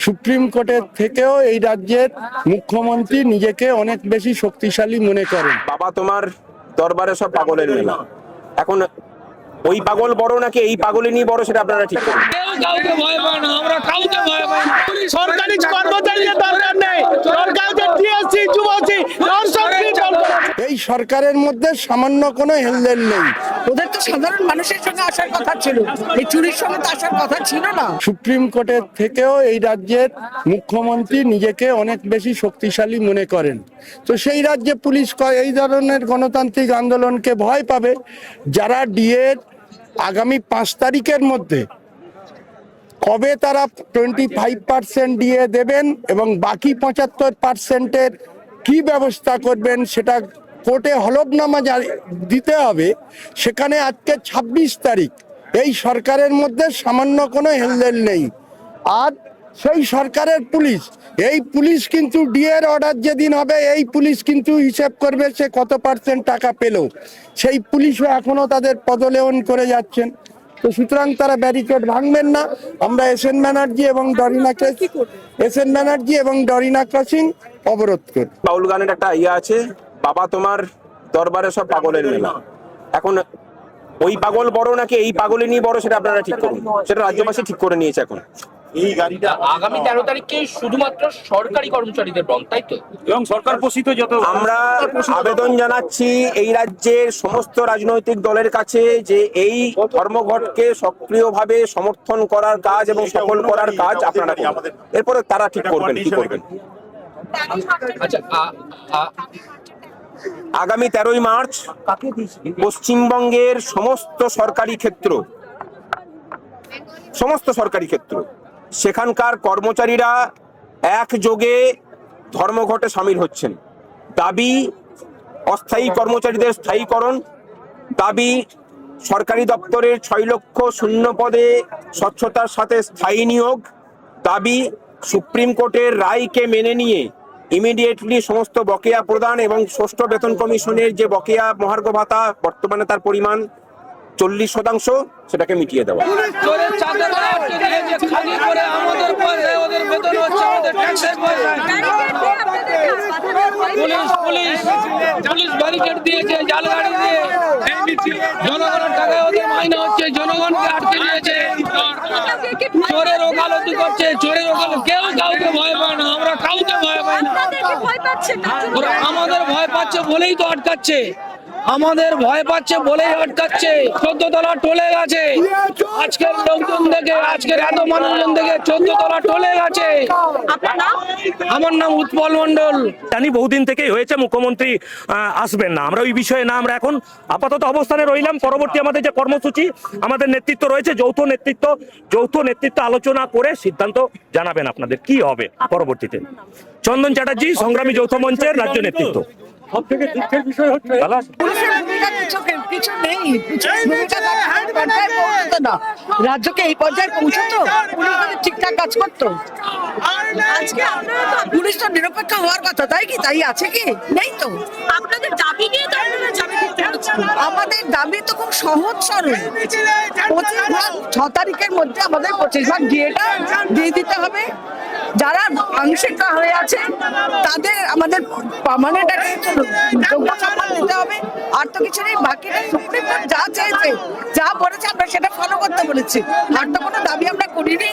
Supreme কোর্টের থেকেও এই রাজ্যের মুখ্যমন্ত্রী নিজেকে অনেক বেশি শক্তিশালী মনে করেন। বাবা তোমার দরবারে সব পাগলের মেলা। এখন ওই পাগল বড় নাকি এই পাগলিনী বড় সেটা আপনারা ঠিক করুন। কেউ কাউকে ভয় পায় না, আমরা কাউকে ভয় পাই না। সরকারি কর্মচারীদের দরকার নেই, সরকারকে টিএসসি যুবসি এই সরকারের মধ্যে সামান্য কোনো হেলদেল নেই। ওদের তো সাধারণ মানুষের সঙ্গে আসার কথা ছিল, এই চুরির সঙ্গে তো আসার কথা ছিল না। সুপ্রিম কোর্টের থেকেও এই রাজ্যের মুখ্যমন্ত্রী নিজেকে অনেক বেশি শক্তিশালী মনে করেন। তো সেই রাজ্যে পুলিশ এই ধরনের গণতান্ত্রিক আন্দোলনকে ভয় পাবে। যারা ডিএর আগামী 5 তারিখের মধ্যে কবে তারা 25% ডিএ দেবেন এবং বাকি 75%-এর কি ব্যবস্থা করবেন সেটা কোর্টে হলফনামা দিতে হবে। সেখানে আজকে 26 তারিখ, এই সরকারের মধ্যে সামান্য কোনো হেলদেল নেই। আর সেই সরকারের পুলিশ, এই পুলিশ কিন্তু ডিএর অর্ডার যেদিন হবে এই পুলিশ কিন্তু হিসেব করবে সে কত পার্সেন্ট টাকা পেল। সেই পুলিশও এখনো তাদের পদলেহন করে যাচ্ছেন। তো সুতরাং তারা ব্যারিকেড ভাঙবেন না। আমরা এসএন ব্যানার্জি এবং ডরিনা ক্রসিং অবরোধ করি। বাউল গানের একটা আছে, বাবা তোমার দরবারে সব পাগলের মেলা। এখন ওই পাগল বড় নাকি এই পাগলিনী বড় সেটা আপনারা ঠিক করুন। সেটা রাজ্যবাসী ঠিক করে নিয়েছে। এখন এই গাড়িটা আগামী 13 তারিখে শুধুমাত্র সরকারি কর্মচারীদের বন্ধ, তাই তো? এবং সরকার পোষিত যত আমরা আবেদন জানাচ্ছি এই রাজ্যের সমস্ত রাজনৈতিক দলের কাছে যে এই ধর্মঘটকে সক্রিয়ভাবে সমর্থন করার কাজ এবং সফল করার কাজ আপনারা করুন। এরপরে তারা ঠিক করবেন কি করবেন। আচ্ছা, আগামী 13ই মার্চ পশ্চিমবঙ্গের সমস্ত সরকারি ক্ষেত্র সেখানকার কর্মচারীরা একযোগে ধর্মঘটে সামিল হচ্ছেন। দাবি অস্থায়ী কর্মচারীদের স্থায়ীকরণ, দাবি সরকারি দপ্তরের 6 লক্ষ শূন্য পদে স্বচ্ছতার সাথে স্থায়ী নিয়োগ, দাবি সুপ্রিম কোর্টের রায়কে মেনে নিয়ে ইমিডিয়েটলি সমস্ত বকেয়া প্রদান এবং ষষ্ঠ বেতন কমিশনের যে বকেয়া মহার্ঘ ভাতা বর্তমানে তার পরিমাণ 40% সেটাকে মিটিয়ে দেওয়া। পুলিশ ব্যারিকেড দিয়েছে, জাল গাড়ি দিয়ে, জনগণের টাকায় ওদের মাইনে হচ্ছে, জনগণকে আটকে দিয়েছে, চোরের ওকালতি করছে, চোরের ওকালতি। কেউ কাউকে ভয় পায় না, আমরা কাউকে ভয় পাই না। আমাদের ভয় পাচ্ছে বলেই তো আটকাচ্ছে, আমাদের ভয় পাচ্ছে বলেই আটকাচ্ছে। 14 তলা টলে গেছে আজকের লোকজন দেখে, আজকের এত মানুষজন দেখে 14 তলা টলে গেছে। আমার নাম উৎপল মন্ডল। জানি বহুদিন থেকেই হয়েছে মুখ্যমন্ত্রী আসবেন না। আমরা ওই বিষয়ে না, আমরা এখন আপাতত অবস্থানে রইলাম। পরবর্তী আমাদের যে কর্মসূচি, আমাদের নেতৃত্ব রয়েছে, যৌথ নেতৃত্ব আলোচনা করে সিদ্ধান্ত জানাবেন আপনাদের কি হবে পরবর্তীতে। চন্দন চ্যাটার্জি, সংগ্রামী যৌথ মঞ্চের রাজ্য নেতৃত্ব। সব থেকে দুঃখের বিষয় হচ্ছে কিছু নেই, রাজ্যকে এই পর্যায়ে পৌঁছতো, পুলিশ ঠিকঠাক কাজ করতো। পুলিশ তো নিরপেক্ষ হওয়ার কথা, তাই কি? তাই আছে কি? নেই তো। আপনাদের দাবি নিয়ে তো আমাদের দাবি তো খুব সহজ সরল। 6 তারিখের মধ্যে আমাদের 25% ডিএটা দিয়ে দিতে হবে। যারা আংশিক হয়ে আছে তাদের আমাদের পার্মানেন্ট দিতে হবে। আর তো কিছু নেই। বাকিটা সুপ্রিম কোর্ট যা চেয়েছে, যা বলেছে আমরা সেটা ফলো করতে বলেছি। আর তো কোনো দাবি আমরা করিনি।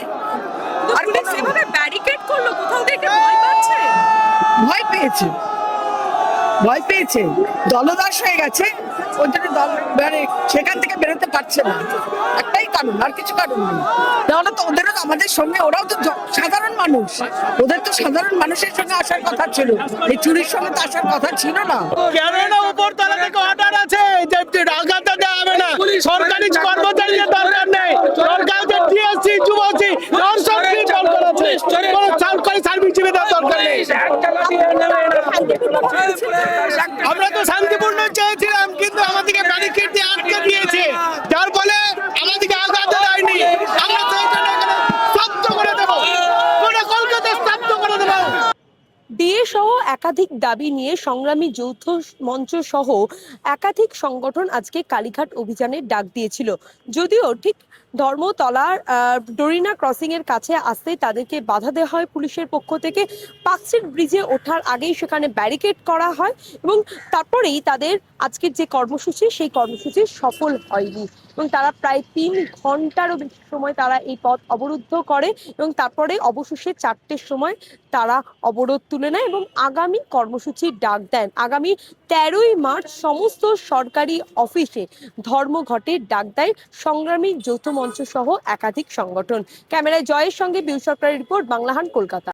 আর সেভাবে ব্যারিকেড করলো, কোথাও থেকে ভয় পেয়েছে, দলদাস হয়ে গেছে। ওই জন্য সেখান থেকে বেরোতে পারছে না। একটাই কারণ, আর কিছু কারণ নেই। তাহলে তো ওদেরও আমাদের সঙ্গে, ওরাও তো সাধারণ মানুষ, ওদের তো সাধারণ মানুষের সঙ্গে আসার কথা ছিল, এই চুরির সঙ্গে তো আসার কথা ছিল না। কেননা উপরতলা থেকে অর্ডার আছে যে আঘাতটা দেওয়া হবে না, সরকারি কর্মচারীদের দরকার নেই, সরকারকে টিএসসি যুবসি দরকার আছে, কোনো সরকারি সার্ভিসে দরকার নেই। আমরা তো শান্তিপূর্ণ চেয়েছিলাম, কিন্তু আমাদেরকে ব্যারিকেড দিয়ে আটকে দিয়েছে, যার ফলে আমাদেরকে আঘাত দেয়নি। আমরা স্তব্ধ করে দেবো, কলকাতা স্তব্ধ করে দেবো। ডিএ সহ একাধিক দাবি নিয়ে সংগ্রামী যৌথ মঞ্চ সহ একাধিক সংগঠন আজকে কালীঘাট অভিযানের ডাক দিয়েছিল। যদিও ঠিক ধর্মতলার ডোরিনা ক্রসিং এর কাছে আসতে তাদেরকে বাধা দেওয়া হয় পুলিশের পক্ষ থেকে। পার্কস্ট্রিট ব্রিজে ওঠার আগেই সেখানে ব্যারিকেড করা হয় এবং তারপরেই তাদের আজকের যে কর্মসূচি সেই কর্মসূচি সফল হয়নি এবং তারা প্রায় 3 ঘন্টারও বেশি সময় তারা এই পথ অবরুদ্ধ করে এবং তারপরে অবশেষে 4টের সময় তারা অবরোধ তুলে নেয় এবং আগামী কর্মসূচির ডাক দেন। আগামী 13ই মার্চ সমস্ত সরকারি অফিসে ধর্মঘটের ডাক দেয় সংগ্রামী যৌথ মঞ্চ সহ একাধিক সংগঠন। ক্যামেরায় জয়ের সঙ্গে বিউ সরকারের রিপোর্ট, বাংলাহান, কলকাতা।